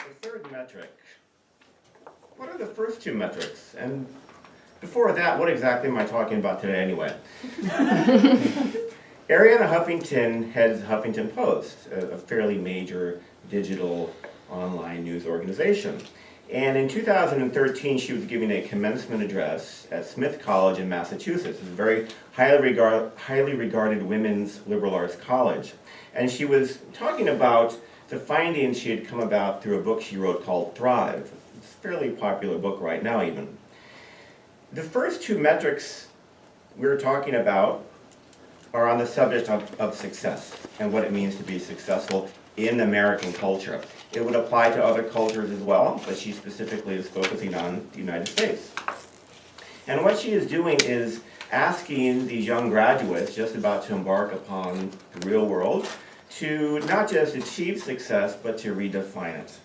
The third metric. What are the first two metrics? And before that, what exactly am I talking about today anyway? Arianna Huffington heads Huffington Post, a fairly major digital online news organization. And in 2013, she was giving a commencement address at Smith College in Massachusetts. It's a very highly regarded women's liberal arts college. And she was talking about the findings she had come about through a book she wrote called Thrive. It's a fairly popular book right now even. The first two metrics we're talking about are on the subject of success and what it means to be successful in American culture. It would apply to other cultures as well, but she specifically is focusing on the United States. And what she is doing is asking these young graduates just about to embark upon the real world to not just achieve success, but to redefine it.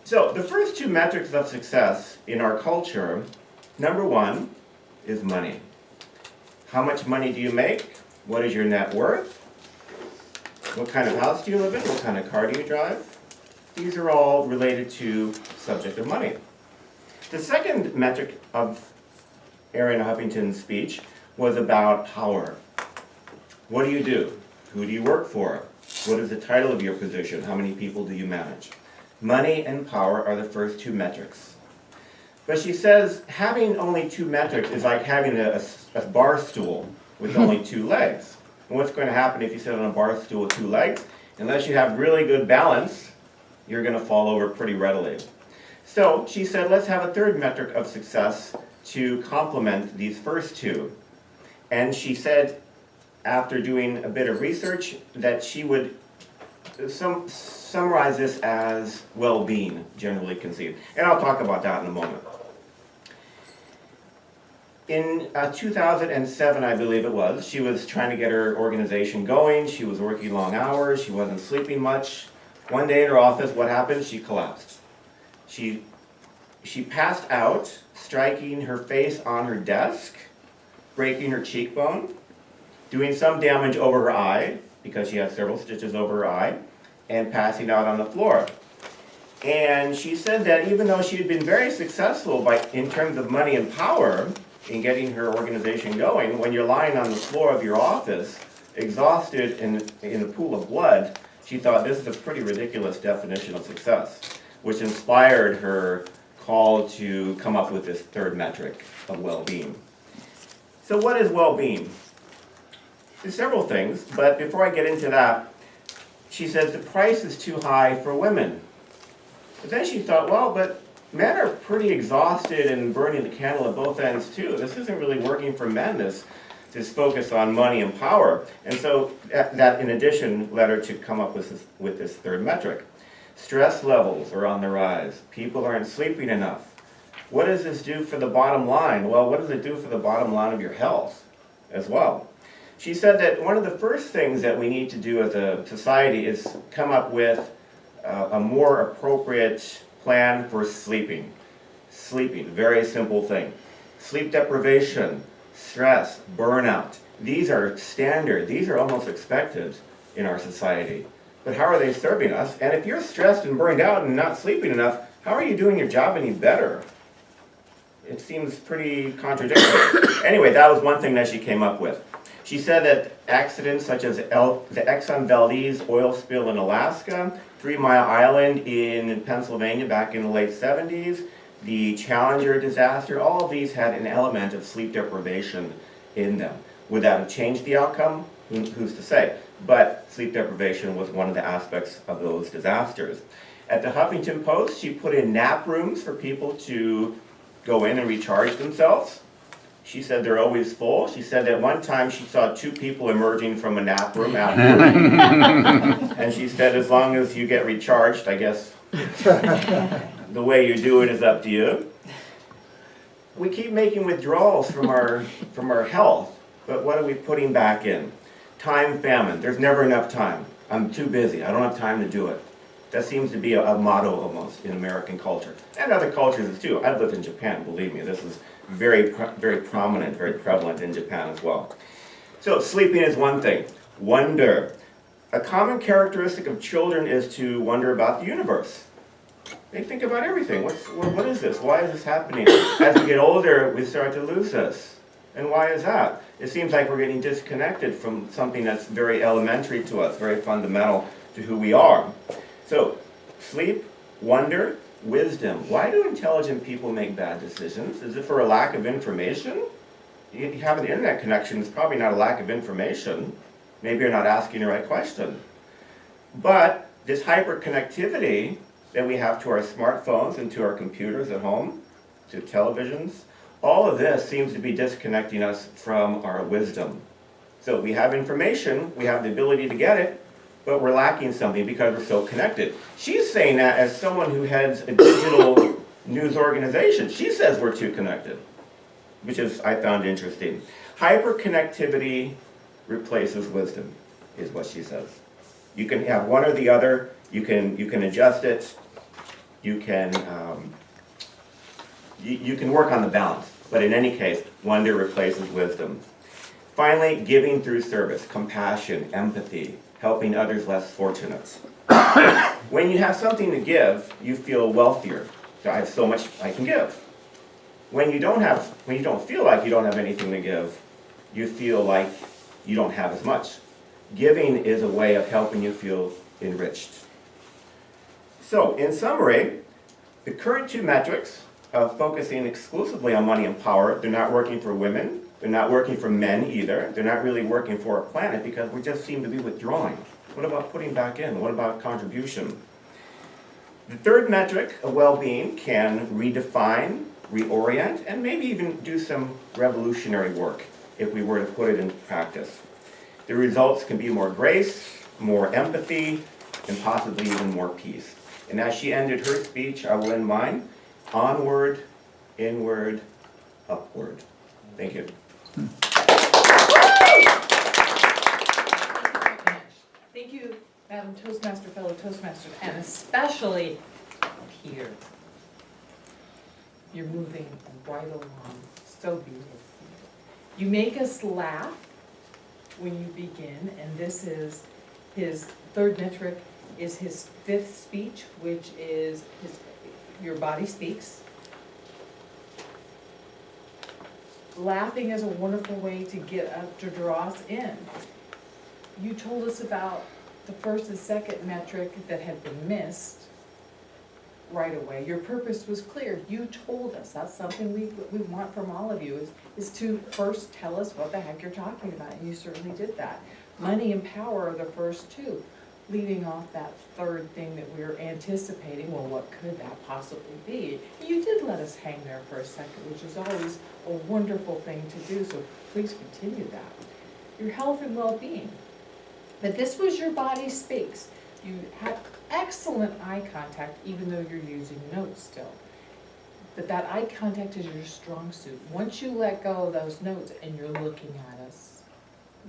So the first two metrics of success in our culture, number one is money. How much money do you make? What is your net worth? What kind of house do you live in? What kind of car do you drive? These are all related to the subject of money. The second metric of Arianna Huffington's speech was about power. What do you do? Who do you work for? What is the title of your position? How many people do you manage? Money and power are the first two metrics. But she says having only two metrics is like having a bar stool with only two legs. And what's going to happen if you sit on a bar stool with two legs? Unless you have really good balance, you're going to fall over pretty readily. So she said, let's have a third metric of success to complement these first two. And she said, after doing a bit of research, that she would summarize this as well-being, generally conceived. And I'll talk about that in a moment. In 2007, I believe it was, she was trying to get her organization going. She was working long hours. She wasn't sleeping much. One day in her office, what happened? She collapsed. She passed out, striking her face on her desk, breaking her cheekbone, doing some damage over her eye, because she had several stitches over her eye, and passing out on the floor. And she said that even though she had been very successful in terms of money and power in getting her organization going, when you're lying on the floor of your office, exhausted in a pool of blood, she thought this is a pretty ridiculous definition of success, which inspired her call to come up with this third metric of well-being. So what is well-being? There's several things, but before I get into that, she says the price is too high for women. But then she thought, well, but men are pretty exhausted and burning the candle at both ends too. This isn't really working for men, this focus on money and power. And so that in addition led her to come up with this third metric. Stress levels are on the rise. People aren't sleeping enough. What does this do for the bottom line? Well, what does it do for the bottom line of your health as well? She said that one of the first things that we need to do as a society is come up with a more appropriate plan for sleeping. Sleeping, very simple thing. Sleep deprivation, stress, burnout. These are standard. These are almost expected in our society. But how are they serving us? And if you're stressed and burned out and not sleeping enough, how are you doing your job any better? It seems pretty contradictory. Anyway, that was one thing that she came up with. She said that accidents such as the Exxon Valdez oil spill in Alaska, 3 Mile Island in Pennsylvania back in the late 70s, the Challenger disaster, all of these had an element of sleep deprivation in them. Would that have changed the outcome? Who's to say? But sleep deprivation was one of the aspects of those disasters. At the Huffington Post, she put in nap rooms for people to go in and recharge themselves. She said they're always full. She said that one time she saw 2 people emerging from a nap room afterwards. And she said as long as you get recharged, I guess the way you do it is up to you. We keep making withdrawals from our health, but what are we putting back in? Time famine. There's never enough time. I'm too busy. I don't have time to do it. That seems to be a motto almost in American culture. And other cultures too. I've lived in Japan, believe me. This is very prominent, very prevalent in Japan as well. So sleeping is one thing. Wonder. A common characteristic of children is to wonder about the universe. They think about everything. What is this? Why is this happening? As we get older, we start to lose this. And why is that? It seems like we're getting disconnected from something that's very elementary to us, very fundamental to who we are. So, sleep, wonder, wisdom. Why do intelligent people make bad decisions? Is it for a lack of information? You have an internet connection, it's probably not a lack of information. Maybe you're not asking the right question. But this hyperconnectivity that we have to our smartphones and to our computers at home, to televisions, all of this seems to be disconnecting us from our wisdom. So we have information, we have the ability to get it, but we're lacking something because we're so connected. She's saying that as someone who heads a digital news organization. She says we're too connected, which is, I found interesting. Hyperconnectivity replaces wisdom, is what she says. You can have one or the other. You can adjust it. You can work on the balance. But in any case, wonder replaces wisdom. Finally, giving through service, compassion, empathy, helping others less fortunate. When you have something to give, you feel wealthier. So I have so much I can give. When you don't feel like you don't have anything to give, you feel like you don't have as much. Giving is a way of helping you feel enriched. So, in summary, the current two metrics of focusing exclusively on money and power, they're not working for women, they're not working for men either, they're not really working for our planet because we just seem to be withdrawing. What about putting back in? What about contribution? The third metric of well-being can redefine, reorient, and maybe even do some revolutionary work if we were to put it in practice. The results can be more grace, more empathy, and possibly even more peace. And as she ended her speech, I will end mine. Onward, inward, upward. Thank you. Thank you, Madam Toastmaster, fellow Toastmasters, and especially Peter. You're moving right along, so beautiful. You make us laugh when you begin, and this is his third metric, is his fifth speech, which is your body speaks. Laughing is a wonderful way to get up, to draw us in. You told us about the first and second metric that had been missed right away. Your purpose was clear. You told us. That's something we want from all of you, is to first tell us what the heck you're talking about, and you certainly did that. Money and power are the first two. Leaving off that third thing that we're anticipating, well, what could that possibly be? You did let us hang there for a second, which is always a wonderful thing to do, so please continue that. Your health and well-being. But this was your body speaks. You had excellent eye contact, even though you're using notes still. But that eye contact is your strong suit. Once you let go of those notes and you're looking at us,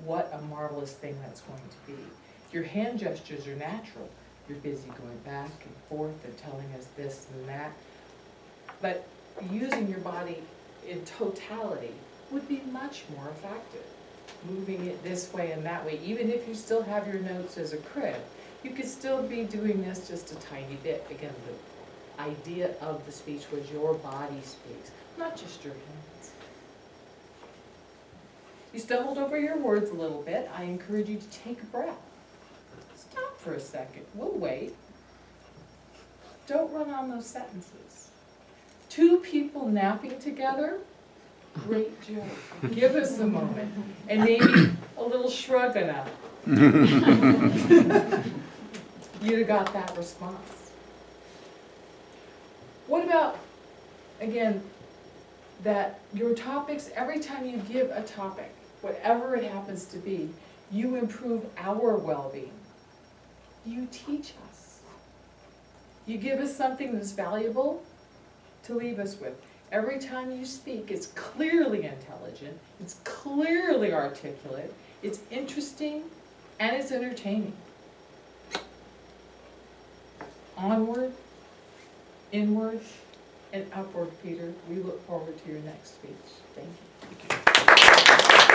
what a marvelous thing that's going to be. Your hand gestures are natural. You're busy going back and forth and telling us this and that. But using your body in totality would be much more effective. Moving it this way and that way, even if you still have your notes as a crib, you could still be doing this just a tiny bit. Again, the idea of the speech was your body speaks, not just your hands. You stumbled over your words a little bit. I encourage you to take a breath. Stop for a second. We'll wait. Don't run on those sentences. Two people napping together? Great joke. Give us a moment. And maybe a little shrug enough. You'd have got that response. What about, again, that your topics, every time you give a topic, whatever it happens to be, you improve our well-being. You teach us. You give us something that's valuable to leave us with. Every time you speak, it's clearly intelligent, it's clearly articulate, it's interesting, and it's entertaining. Onward, inward, and upward, Peter. We look forward to your next speech. Thank you. Thank you.